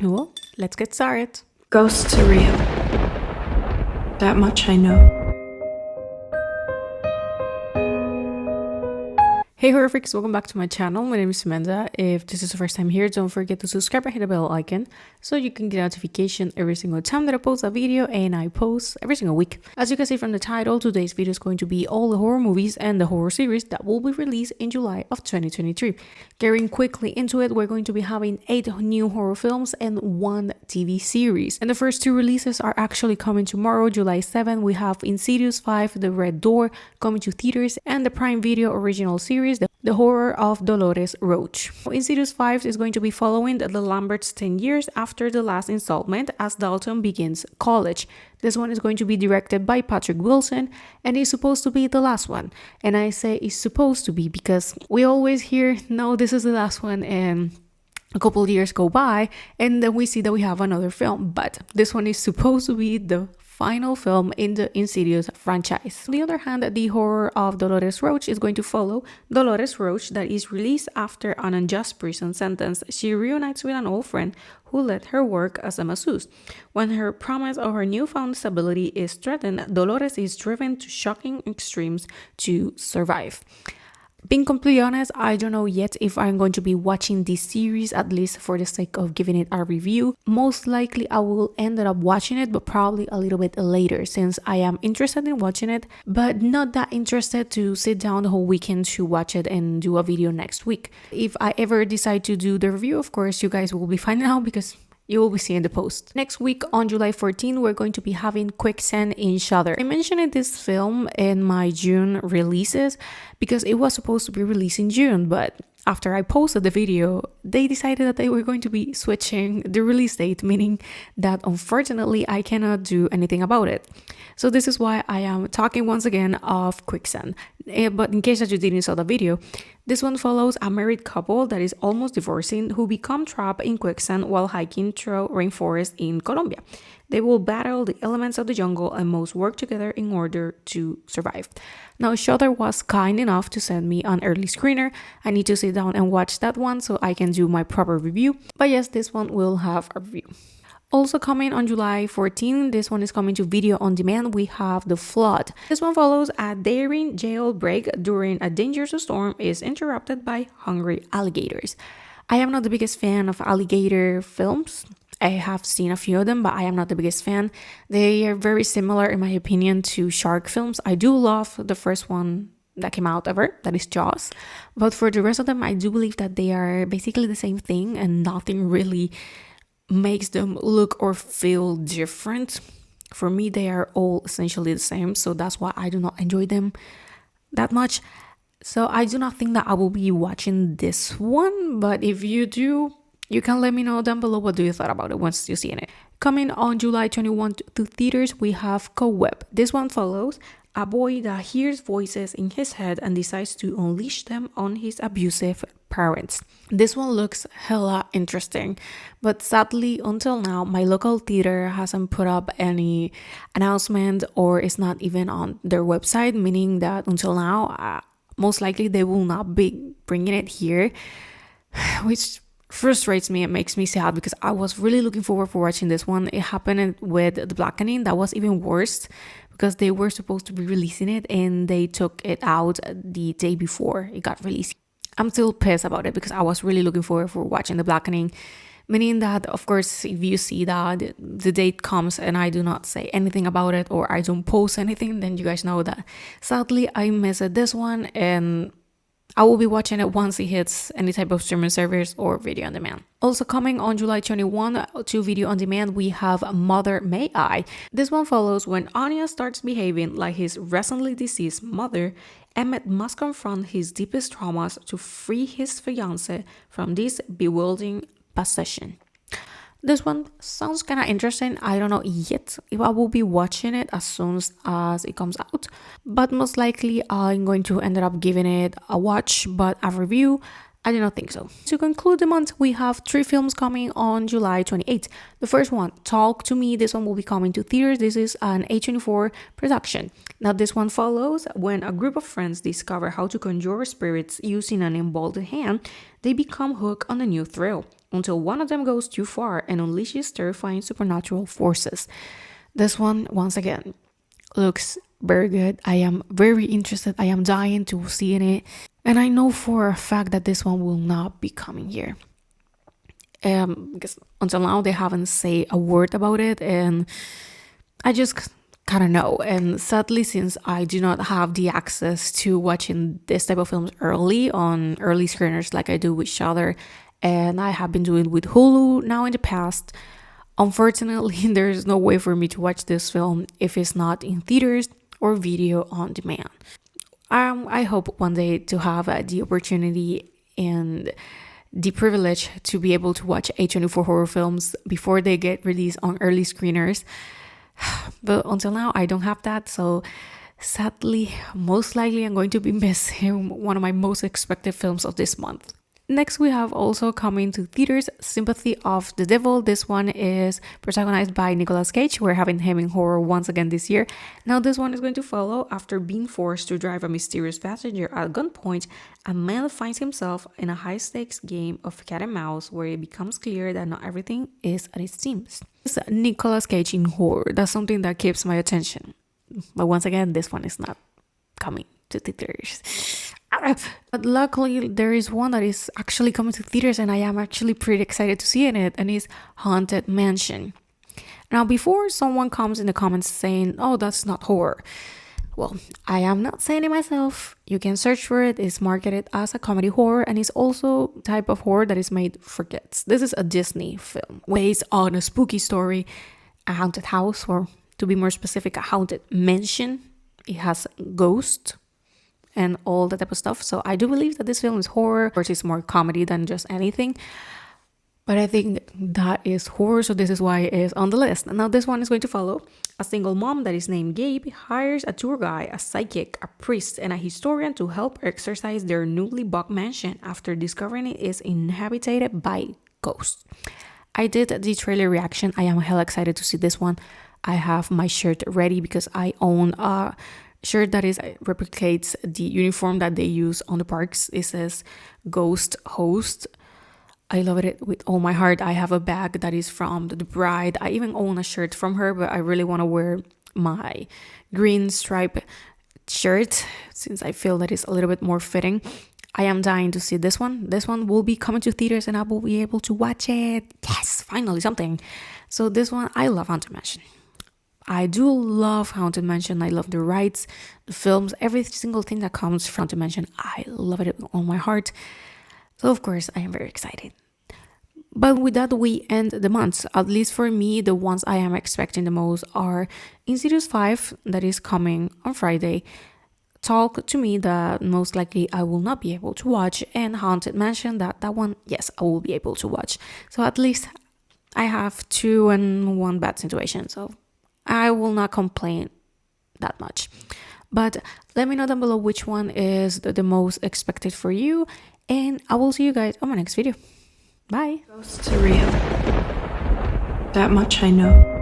Well, let's get started. Ghosts are real. That much I know. Hey horror freaks, welcome back to my channel. My name is Samantha. If this is the first time here, don't forget to subscribe and hit the bell icon so you can get notification every single time that I post a video, and I post every single week. As you can see from the title, today's video is going to be all the horror movies and the horror series that will be released in July of 2023. Getting quickly into it, we're going to be having 8 new horror films and 1 TV series. And the first 2 releases are actually coming tomorrow, July 7. We have Insidious 5, The Red Door, coming to theaters, and the Prime Video original series, The Horror of Dolores Roach. Insidious 5 is going to be following the Lamberts 10 years after the last installment as Dalton begins college. This one is going to be directed by Patrick Wilson and is supposed to be the last one. And I say it's supposed to be because we always hear, no, this is the last one, and a couple of years go by and then we see that we have another film. But this one is supposed to be the final film in the Insidious franchise. On the other hand, The Horror of Dolores Roach is going to follow Dolores Roach that is released after an unjust prison sentence. She reunites with an old friend who let her work as a masseuse. When her promise of her newfound stability is threatened, Dolores is driven to shocking extremes to survive. Being completely honest, I don't know yet if I'm going to be watching this series, at least for the sake of giving it a review. Most likely I will end up watching it, but probably a little bit later since I am interested in watching it, but not that interested to sit down the whole weekend to watch it and do a video next week. If I ever decide to do the review, of course, you guys will be finding out because you will be seeing the post. Next week on July 14, we're going to be having Quicksand in Shudder. I mentioned this film in my June releases because it was supposed to be released in June, but after I posted the video, they decided that they were going to be switching the release date, meaning that unfortunately I cannot do anything about it. So this is why I am talking once again of Quicksand. But in case that you didn't saw the video, this one follows a married couple that is almost divorcing who become trapped in quicksand while hiking through rainforest in Colombia. They will battle the elements of the jungle and must work together in order to survive. Now, Shudder was kind enough to send me an early screener. I need to sit down and watch that one so I can do my proper review. But yes, this one will have a review. Also coming on July 14, this one is coming to video on demand, we have The Flood. This one follows a daring jailbreak during a dangerous storm is interrupted by hungry alligators. I am not the biggest fan of alligator films. I have seen a few of them, but I am not the biggest fan. They are very similar, in my opinion, to shark films. I do love the first one that came out ever, that is Jaws. But for the rest of them, I do believe that they are basically the same thing and nothing really makes them look or feel different. For me, they are all essentially the same, so that's why I do not enjoy them that much. So I do not think that I will be watching this one, but if you do, you can let me know down below what do you thought about it once you see it. Coming on July 21 to theaters, we have Co-Web. This one follows a boy that hears voices in his head and decides to unleash them on his abusive parents. This one looks hella interesting, but sadly until now my local theater hasn't put up any announcement or is not even on their website, meaning that until now most likely they will not be bringing it here, which frustrates me and makes me sad because I was really looking forward for watching this one. It happened with The Blackening, that was even worse because they were supposed to be releasing it and they took it out the day before it got released. I'm still pissed about it because I was really looking forward for watching The Blackening, meaning that, of course, if you see that the date comes and I do not say anything about it or I don't post anything, then you guys know that sadly I missed this one and I will be watching it once it hits any type of streaming service or video on demand. Also coming on July 21 to video on demand, we have Mother May I. This one follows when Anya starts behaving like his recently deceased mother. Emmett must confront his deepest traumas to free his fiancée from this bewildering possession. This one sounds kind of interesting. I don't know yet if I will be watching it as soon as it comes out, but most likely I'm going to end up giving it a watch, but a review, I do not think so. To conclude the month, we have 3 films coming on July 28th. The first one, Talk to Me. This one will be coming to theaters. This is an A24 production. Now this one follows when a group of friends discover how to conjure spirits using an emboldened hand, they become hooked on a new thrill. until one of them goes too far and unleashes terrifying supernatural forces. This one, once again, looks very good. I am very interested. I am dying to see it. And I know for a fact that this one will not be coming here. Because until now they haven't said a word about it, and I just kind of know. And sadly, since I do not have the access to watching this type of films early on early screeners like I do with Shudder, and I have been doing with Hulu now in the past, unfortunately, there is no way for me to watch this film if it's not in theaters or video on demand. I hope one day to have the opportunity and the privilege to be able to watch A24 horror films before they get released on early screeners. But until now, I don't have that. So sadly, most likely I'm going to be missing one of my most expected films of this month. Next, we have also coming to theaters Sympathy of the Devil. This one is protagonized by Nicolas Cage. We're having him in horror once again this year. Now this one is going to follow after being forced to drive a mysterious passenger at gunpoint. A man finds himself in a high-stakes game of cat and mouse where it becomes clear that not everything is as it seems. It's Nicolas Cage in horror. That's something that keeps my attention. But once again, this one is not coming to theaters. But luckily there is one that is actually coming to theaters and I am actually pretty excited to see it, and it's Haunted Mansion. Now before someone comes in the comments saying, oh, that's not horror, well, I am not saying it myself. You can search for it. It's marketed as a comedy horror, and it's also type of horror that is made for kids. This is a Disney film based on a spooky story, a haunted house, or to be more specific, a haunted mansion. It has ghosts and all that type of stuff. So I do believe that this film is horror, or it's more comedy than just anything. But I think that is horror, so this is why it is on the list. Now this one is going to follow a single mom that is named Gabe hires a tour guide, a psychic, a priest, and a historian to help exorcise their newly bought mansion after discovering it is inhabited by ghosts. I did the trailer reaction. I am hella excited to see this one. I have my shirt ready because I own a shirt that replicates the uniform that they use on the parks. It says Ghost Host. I love it with all my heart. I have a bag that is from the bride. I even own a shirt from her, but I really want to wear my green stripe shirt since I feel that it's a little bit more fitting. I am dying to see this one. This one will be coming to theaters and I will be able to watch it. Yes, finally something. So this one, I love Haunted Mansion. I do love Haunted Mansion. I love the rides, the films, every single thing that comes from Haunted Mansion. I love it with all my heart. So of course, I am very excited. But with that, we end the month. At least for me, the ones I am expecting the most are Insidious 5, that is coming on Friday. Talk to Me, that most likely I will not be able to watch. And Haunted Mansion, that one, yes, I will be able to watch. So at least I have 2 and 1 bad situation. So I will not complain that much. But let me know down below which one is the most expected for you. And I will see you guys on my next video. Bye. Ghosts are real. That much I know.